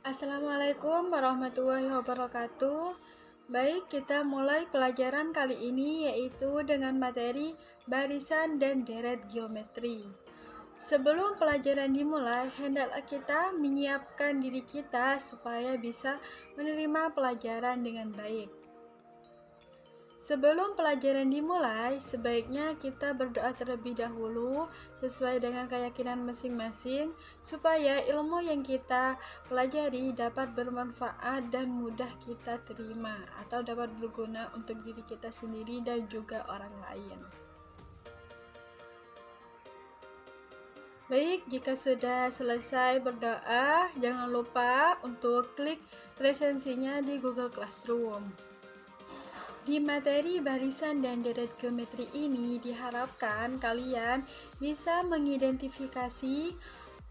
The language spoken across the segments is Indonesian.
Assalamualaikum warahmatullahi wabarakatuh. Baik, kita mulai pelajaran kali ini yaitu dengan materi barisan dan deret geometri. Sebelum pelajaran dimulai, hendaklah kita menyiapkan diri kita supaya bisa menerima pelajaran dengan baik. Sebelum pelajaran dimulai, sebaiknya kita berdoa terlebih dahulu sesuai dengan keyakinan masing-masing supaya ilmu yang kita pelajari dapat bermanfaat dan mudah kita terima atau dapat berguna untuk diri kita sendiri dan juga orang lain. Baik, jika sudah selesai berdoa, jangan lupa untuk klik presensinya di Google Classroom. Di materi barisan dan deret geometri ini diharapkan kalian bisa mengidentifikasi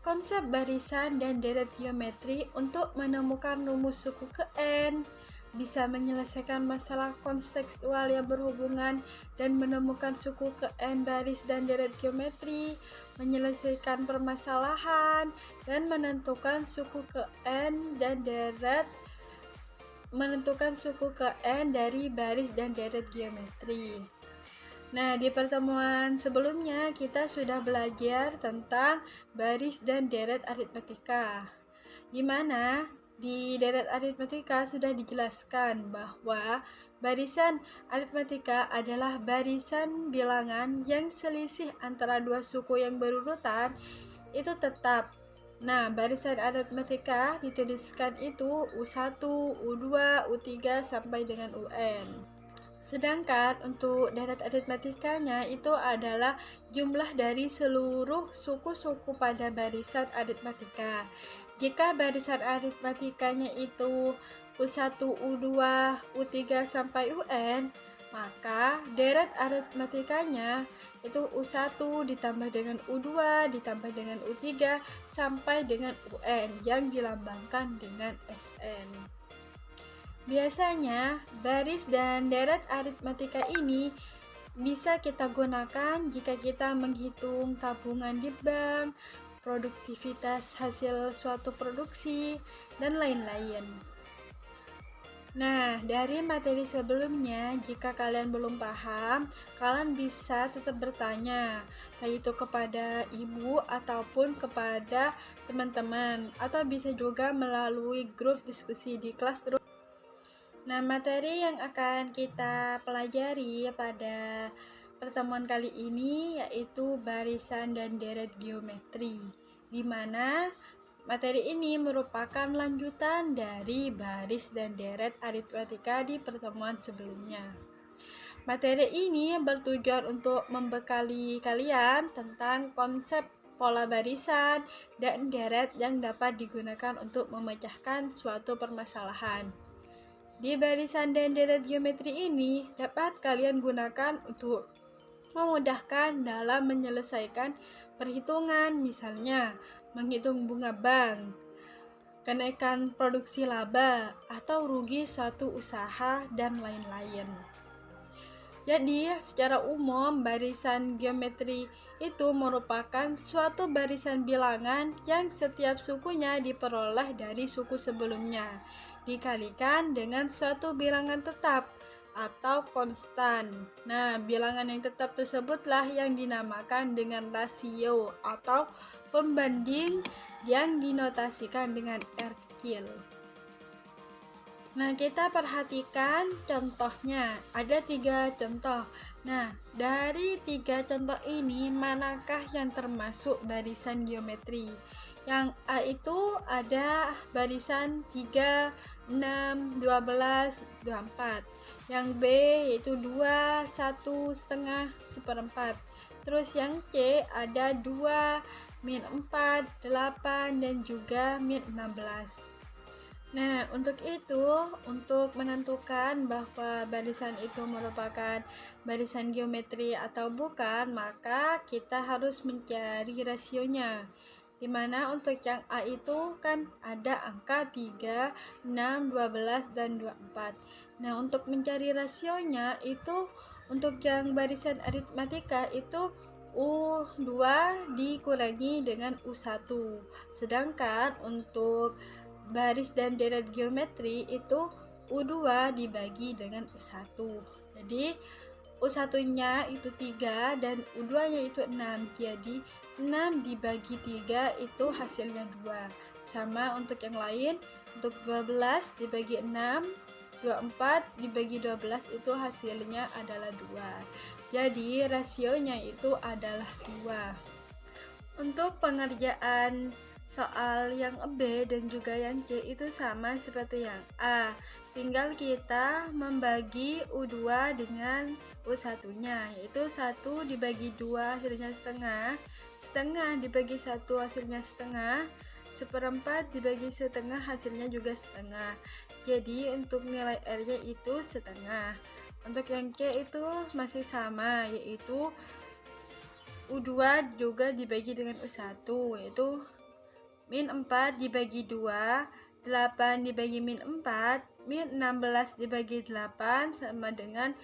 konsep barisan dan deret geometri untuk menemukan rumus suku ke N, bisa menyelesaikan masalah kontekstual yang berhubungan dan menemukan suku ke N baris dan deret geometri, menyelesaikan permasalahan, dan menentukan suku ke N dan deret dari baris dan deret geometri. Nah, di pertemuan sebelumnya kita sudah belajar tentang baris dan deret aritmatika, di mana di deret aritmatika sudah dijelaskan bahwa barisan aritmatika adalah barisan bilangan yang selisih antara dua suku yang berurutan itu tetap. Nah, barisan aritmatika dituliskan itu U1, U2, U3 sampai dengan UN. Sedangkan untuk deret aritmatikanya itu adalah jumlah dari seluruh suku-suku pada barisan aritmatika. Jika barisan aritmatikanya itu U1, U2, U3 sampai UN, maka deret aritmatikanya itu U1 ditambah dengan U2 ditambah dengan U3 sampai dengan UN yang dilambangkan dengan SN. Biasanya baris dan deret aritmatika ini bisa kita gunakan jika kita menghitung tabungan di bank, produktivitas hasil suatu produksi, dan lain-lain. Nah, dari materi sebelumnya, jika kalian belum paham, kalian bisa tetap bertanya, yaitu kepada ibu ataupun kepada teman-teman, atau bisa juga melalui grup diskusi di kelas. Nah, materi yang akan kita pelajari pada pertemuan kali ini yaitu barisan dan deret geometri, di mana materi ini merupakan lanjutan dari baris dan deret aritmatika di pertemuan sebelumnya. Materi ini bertujuan untuk membekali kalian tentang konsep pola barisan dan deret yang dapat digunakan untuk memecahkan suatu permasalahan. Di barisan dan deret geometri ini dapat kalian gunakan untuk memudahkan dalam menyelesaikan perhitungan, misalnya menghitung bunga bank, kenaikan produksi laba, atau rugi suatu usaha, dan lain-lain. Jadi, secara umum, barisan geometri itu merupakan suatu barisan bilangan yang setiap sukunya diperoleh dari suku sebelumnya, dikalikan dengan suatu bilangan tetap atau konstan. Nah, bilangan yang tetap tersebutlah yang dinamakan dengan rasio atau pembanding yang dinotasikan dengan R kecil. Nah, kita perhatikan contohnya. Ada 3 contoh. Nah, dari 3 contoh ini, manakah yang termasuk barisan geometri? Yang A itu ada barisan 3, 6, 12, 24. Yang B yaitu 2, 1 setengah, seperempat. Terus yang C ada 2, min 4, 8, dan juga min 16. Nah, untuk itu, untuk menentukan bahwa barisan itu merupakan barisan geometri atau bukan, maka kita harus mencari rasionya. Dimana untuk yang A itu kan ada angka 3, 6, 12, dan 24. Nah, untuk mencari rasionya itu untuk yang barisan aritmatika itu U2 dikurangi dengan U1. Sedangkan untuk baris dan deret geometri itu U2 dibagi dengan U1. Jadi U1-nya itu 3 dan U2-nya itu 6. Jadi 6 dibagi 3 itu hasilnya 2. Sama untuk yang lain, untuk 12 dibagi 6, 24 dibagi 12 itu hasilnya adalah 2. Jadi rasionya itu adalah 2. Untuk pengerjaan soal yang B dan juga yang C itu sama seperti yang A. Tinggal kita membagi U2 dengan U1-nya, yaitu 1 dibagi 2 hasilnya setengah, setengah dibagi 1 hasilnya setengah, seperempat dibagi setengah hasilnya juga setengah. Jadi untuk nilai R-nya itu setengah. Untuk yang C itu masih sama, yaitu U2 juga dibagi dengan U1, yaitu min 4 dibagi 2, 8 dibagi min 4, min 16 dibagi 8 sama dengan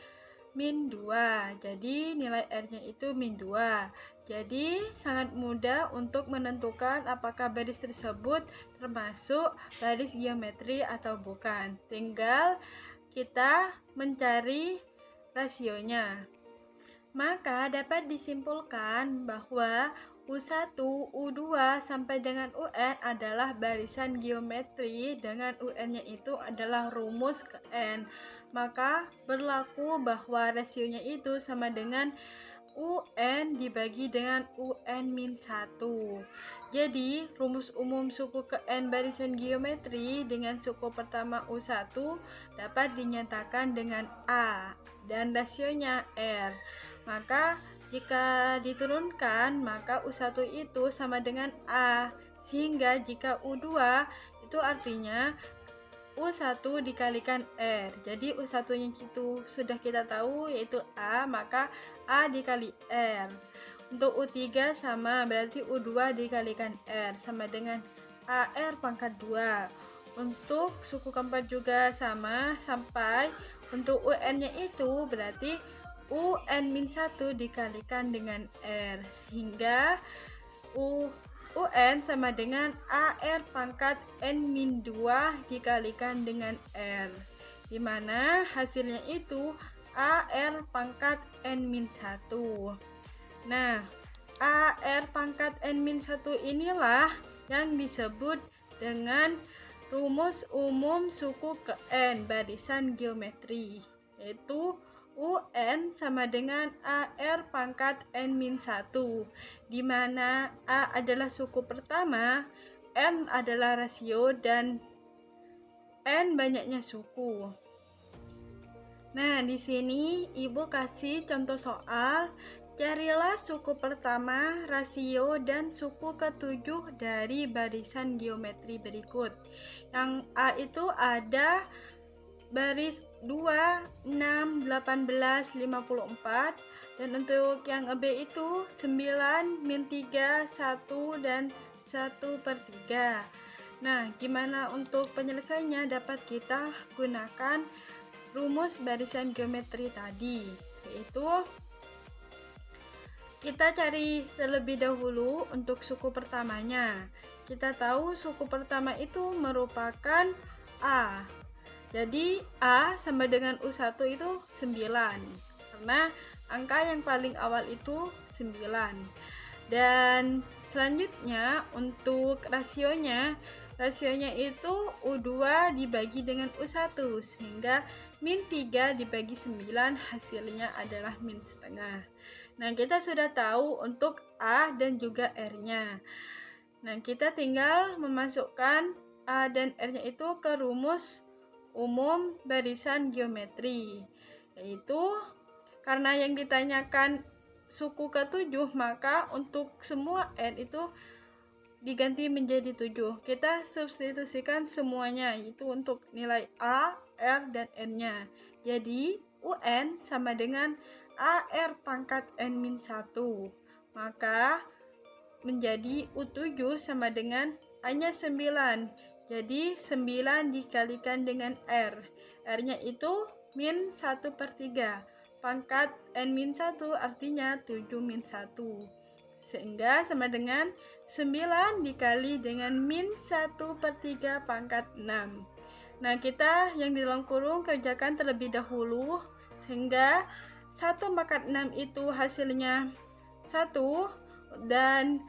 min 2. Jadi nilai R-nya itu min 2. Jadi sangat mudah untuk menentukan apakah baris tersebut termasuk baris geometri atau bukan. Tinggal kita mencari rasionya. Maka dapat disimpulkan bahwa U1, U2 sampai dengan UN adalah barisan geometri dengan UN-nya itu adalah rumus ke N. Maka berlaku bahwa rasionya itu sama dengan UN dibagi dengan UN-1. Jadi, rumus umum suku ke N barisan geometri dengan suku pertama U1 dapat dinyatakan dengan A dan rasionya R. Maka jika diturunkan, maka U1 itu sama dengan A. Sehingga jika U2 itu artinya U1 dikalikan R. Jadi U1-nya itu sudah kita tahu yaitu A, maka A dikali R. Untuk U3 sama, berarti U2 dikalikan R sama dengan AR pangkat 2. Untuk suku keempat juga sama, sampai untuk UN-nya itu berarti UN-1 dikalikan dengan R, sehingga UN sama dengan AR pangkat N-2 dikalikan dengan R, dimana hasilnya itu AR pangkat N-1. Nah, AR pangkat N-1 inilah yang disebut dengan rumus umum suku ke N barisan geometri, yaitu UN sama dengan AR pangkat N-1, di mana A adalah suku pertama, N adalah rasio, dan N banyaknya suku. Nah, di sini Ibu kasih contoh soal. Carilah suku pertama, rasio, dan suku ketujuh dari barisan geometri berikut. Yang A itu ada baris 2, 6, 18, 54. Dan untuk yang B itu 9, min 3, 1, dan 1/3. Nah, gimana untuk penyelesaiannya? Dapat kita gunakan rumus barisan geometri tadi, yaitu kita cari terlebih dahulu untuk suku pertamanya. Kita tahu suku pertama itu merupakan A. Jadi A sama dengan U1 itu 9, karena angka yang paling awal itu 9. Dan selanjutnya untuk rasionya itu U2 dibagi dengan U1, sehingga min 3 dibagi 9 hasilnya adalah min setengah. Nah, kita sudah tahu untuk A dan juga R-nya. Nah, kita tinggal memasukkan A dan R-nya itu ke rumus umum barisan geometri, yaitu karena yang ditanyakan suku ke-7, maka untuk semua N itu diganti menjadi 7. Kita substitusikan semuanya, yaitu untuk nilai A, R, dan N-nya. Jadi UN sama dengan AR pangkat N-1. Maka menjadi U7 sama dengan A-nya 9. Jadi 9 dikalikan dengan R. R-nya itu min 1/3. Pangkat N-1 artinya 7-1. Sehingga sama dengan 9 dikali dengan min 1/3 pangkat 6. Nah, kita yang di dalam kurung kerjakan terlebih dahulu, sehingga 1 pangkat 6 itu hasilnya 1, dan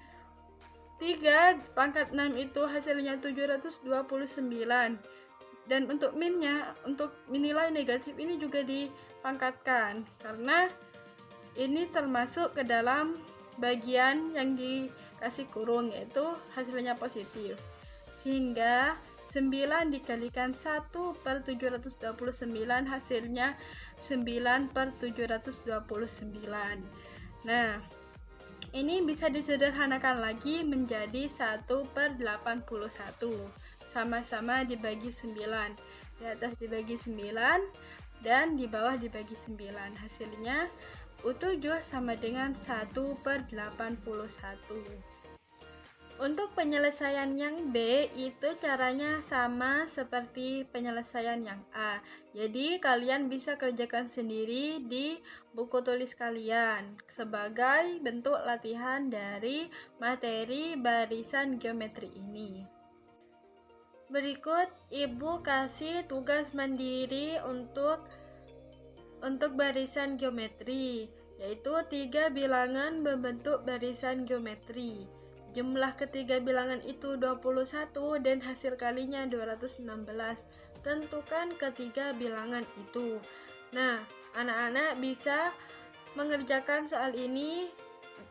3 pangkat 6 itu hasilnya 729. Dan untuk minnya, untuk nilai negatif ini juga dipangkatkan, karena ini termasuk ke dalam bagian yang dikasih kurung, yaitu hasilnya positif. Sehingga 9 dikalikan 1/729 hasilnya 9/729. Nah, ini bisa disederhanakan lagi menjadi 1/81. Sama-sama dibagi 9. Di atas dibagi 9 dan di bawah dibagi 9. Hasilnya U7 sama dengan 1/81. Untuk penyelesaian yang B itu caranya sama seperti penyelesaian yang A. Jadi kalian bisa kerjakan sendiri di buku tulis kalian sebagai bentuk latihan dari materi barisan geometri ini. Berikut Ibu kasih tugas mandiri untuk barisan geometri, yaitu 3 bilangan membentuk barisan geometri. Jumlah ketiga bilangan itu 21 dan hasil kalinya 216. Tentukan ketiga bilangan itu. Nah, anak-anak bisa mengerjakan soal ini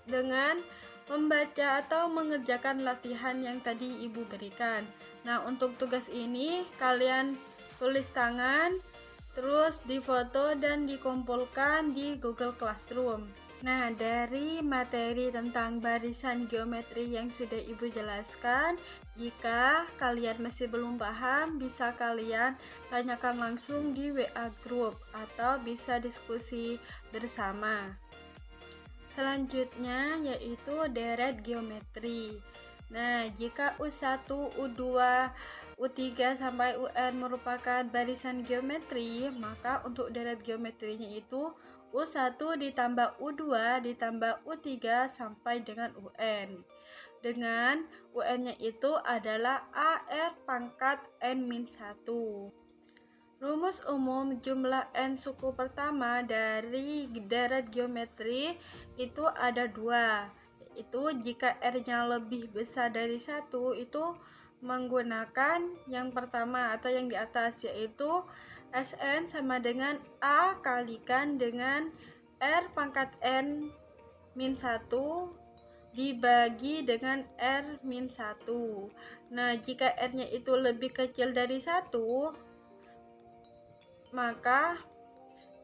dengan membaca atau mengerjakan latihan yang tadi Ibu berikan. Nah, untuk tugas ini kalian tulis tangan, terus difoto dan dikumpulkan di Google Classroom. Nah, dari materi tentang barisan geometri yang sudah Ibu jelaskan, jika kalian masih belum paham, bisa kalian tanyakan langsung di WA Group atau bisa diskusi bersama. Selanjutnya yaitu deret geometri. Nah, jika U1, U2, U3 sampai UN merupakan barisan geometri, maka untuk deret geometrinya itu U1 ditambah U2 ditambah U3 sampai dengan UN. Dengan UN-nya itu adalah AR pangkat N-1. Rumus umum jumlah N suku pertama dari deret geometri itu ada 2. Itu jika R-nya lebih besar dari 1, itu menggunakan yang pertama atau yang di atas, yaitu Sn sama dengan A kalikan dengan R pangkat N min 1 dibagi dengan R min 1. Nah, jika R-nya itu lebih kecil dari 1, maka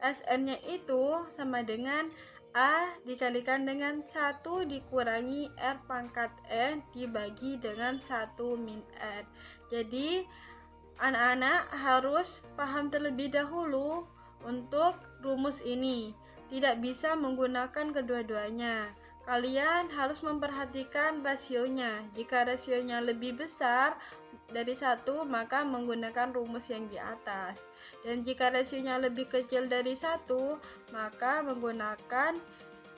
Sn-nya itu sama dengan A dikalikan dengan 1 dikurangi R pangkat N dibagi dengan 1 min R. Jadi anak-anak harus paham terlebih dahulu untuk rumus ini. Tidak bisa menggunakan kedua-duanya. Kalian harus memperhatikan rasionya. Jika rasionya lebih besar dari 1, maka menggunakan rumus yang di atas. Dan jika rasionya lebih kecil dari 1, maka menggunakan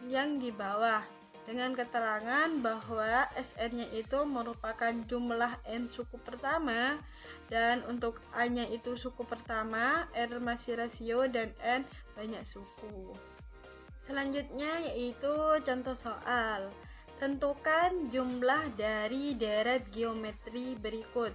yang di bawah. Dengan keterangan bahwa Sn-nya itu merupakan jumlah N suku pertama, dan untuk A-nya itu suku pertama, R masih rasio, dan N banyak suku. Selanjutnya yaitu contoh soal. Tentukan jumlah dari deret geometri berikut.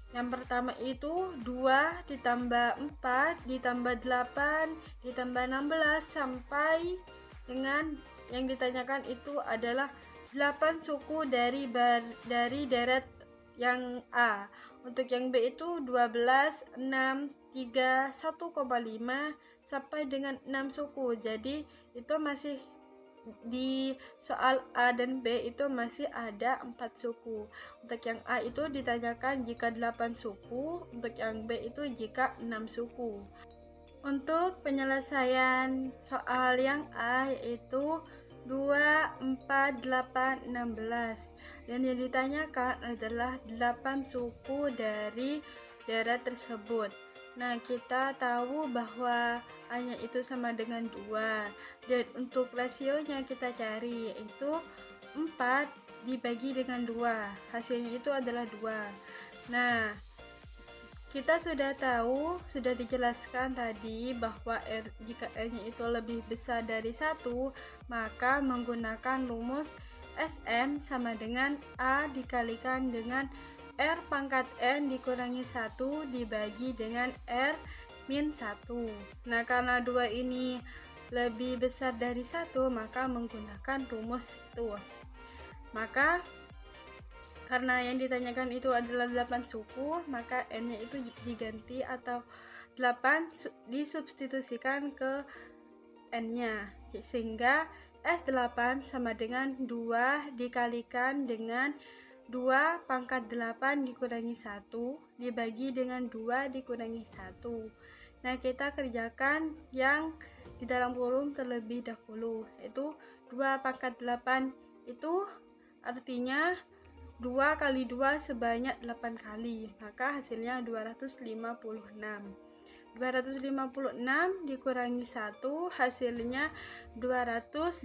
Yang pertama itu 2 ditambah 4 ditambah 8 ditambah 16 sampai dengan yang ditanyakan itu adalah 8 suku dari deret yang A. Untuk yang B itu 12, 6, 3, 1,5 sampai dengan 6 suku. Jadi itu masih di soal A dan B itu masih ada 4 suku. Untuk yang A itu ditanyakan jika 8 suku, untuk yang B itu jika 6 suku. Untuk penyelesaian soal yang A yaitu 2, 4, 8, 16. Dan yang ditanyakan adalah 8 suku dari daerah tersebut. Nah, kita tahu bahwa A-nya itu sama dengan 2. Dan untuk rasionya kita cari, yaitu 4 dibagi dengan 2. Hasilnya itu adalah 2. Nah, kita sudah tahu, sudah dijelaskan tadi bahwa jika R-nya itu lebih besar dari 1, maka menggunakan rumus Sn sama dengan A dikalikan dengan R pangkat N dikurangi 1 dibagi dengan R min 1. Nah, karena 2 ini lebih besar dari 1, maka menggunakan rumus itu. Maka karena yang ditanyakan itu adalah 8 suku, maka N-nya itu diganti atau 8 disubstitusikan ke N-nya, sehingga S8 sama dengan 2 dikalikan dengan 2 pangkat 8 dikurangi 1 dibagi dengan 2 dikurangi 1. Nah, kita kerjakan yang di dalam kurung terlebih dahulu, yaitu 2 pangkat 8 itu artinya 2 kali 2 sebanyak 8 kali, maka hasilnya 256. 256 dikurangi 1 hasilnya 255.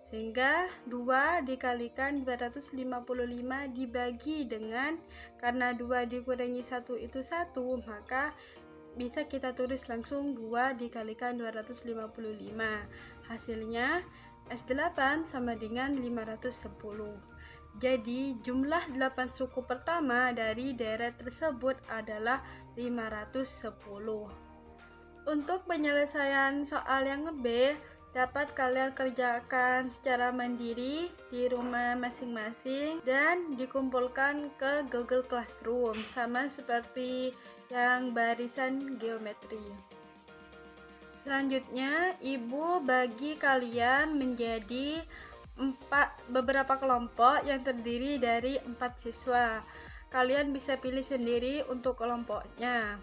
Sehingga 2 dikalikan 255 dibagi dengan, karena 2 dikurangi 1 itu 1, maka bisa kita tulis langsung 2 dikalikan 255. Hasilnya S8 sama dengan 510. Jadi jumlah 8 suku pertama dari daerah tersebut adalah 510. Untuk penyelesaian soal yang B, dapat kalian kerjakan secara mandiri di rumah masing-masing dan dikumpulkan ke Google Classroom, sama seperti yang barisan geometri. Selanjutnya, Ibu bagi kalian menjadi beberapa kelompok yang terdiri dari 4 siswa. Kalian bisa pilih sendiri untuk kelompoknya.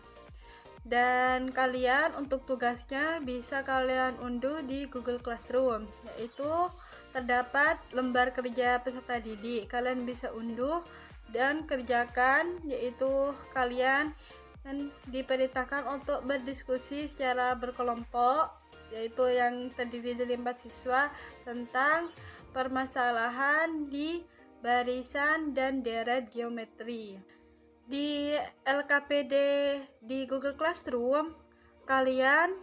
Dan kalian untuk tugasnya bisa kalian unduh di Google Classroom, yaitu terdapat lembar kerja peserta didik. Kalian bisa unduh dan kerjakan, yaitu kalian diperintahkan untuk berdiskusi secara berkelompok, yaitu yang terdiri dari 4 siswa, tentang permasalahan di barisan dan deret geometri. Di LKPD di Google Classroom, kalian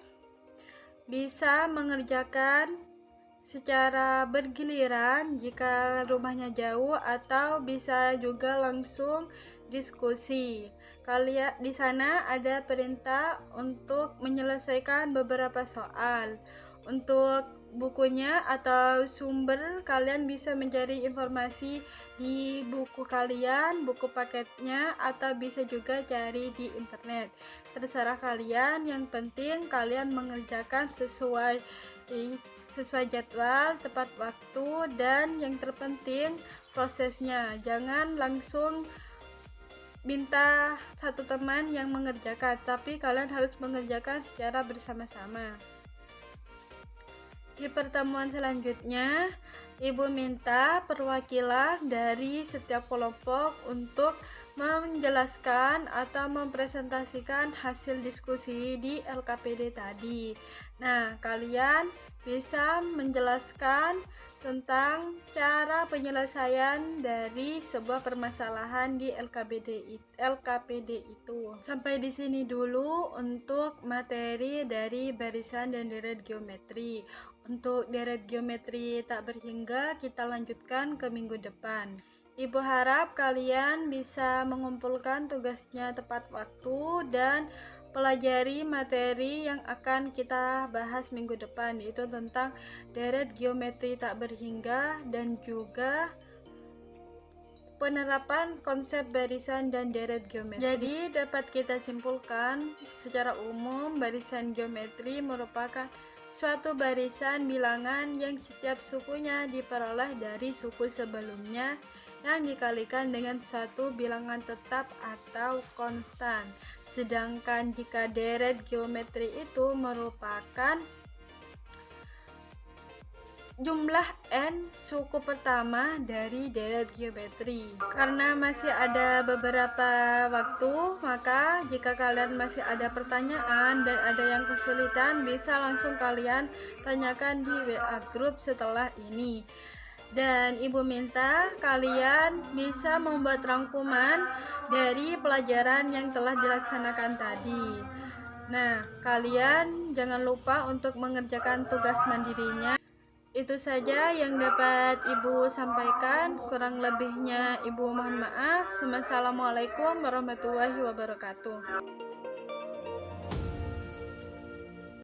bisa mengerjakan secara bergiliran jika rumahnya jauh, atau bisa juga langsung diskusi. Kalian di sana ada perintah untuk menyelesaikan beberapa soal. Untuk bukunya atau sumber, kalian bisa mencari informasi di buku kalian, buku paketnya, atau bisa juga cari di internet. Terserah kalian, yang penting kalian mengerjakan sesuai jadwal, tepat waktu, dan yang terpenting prosesnya. Jangan langsung minta satu teman yang mengerjakan, tapi kalian harus mengerjakan secara bersama-sama. Di pertemuan selanjutnya, Ibu minta perwakilan dari setiap kelompok untuk menjelaskan atau mempresentasikan hasil diskusi di LKPD tadi. Nah, kalian bisa menjelaskan tentang cara penyelesaian dari sebuah permasalahan di LKPD itu. Sampai di sini dulu untuk materi dari barisan dan deret geometri. Untuk deret geometri tak berhingga kita lanjutkan ke minggu depan. Ibu harap kalian bisa mengumpulkan tugasnya tepat waktu dan pelajari materi yang akan kita bahas minggu depan, yaitu tentang deret geometri tak berhingga dan juga penerapan konsep barisan dan deret geometri. Jadi dapat kita simpulkan secara umum, barisan geometri merupakan suatu barisan bilangan yang setiap sukunya diperoleh dari suku sebelumnya yang dikalikan dengan satu bilangan tetap atau konstan. Sedangkan jika deret geometri itu merupakan jumlah n suku pertama dari deret geometri. Karena masih ada beberapa waktu, maka jika kalian masih ada pertanyaan dan ada yang kesulitan, bisa langsung kalian tanyakan di WA group setelah ini. Dan ibu minta kalian bisa membuat rangkuman dari pelajaran yang telah dilaksanakan tadi. Nah, kalian jangan lupa untuk mengerjakan tugas mandirinya. Itu saja yang dapat Ibu sampaikan. Kurang lebihnya Ibu mohon maaf. Wassalamualaikum warahmatullahi wabarakatuh.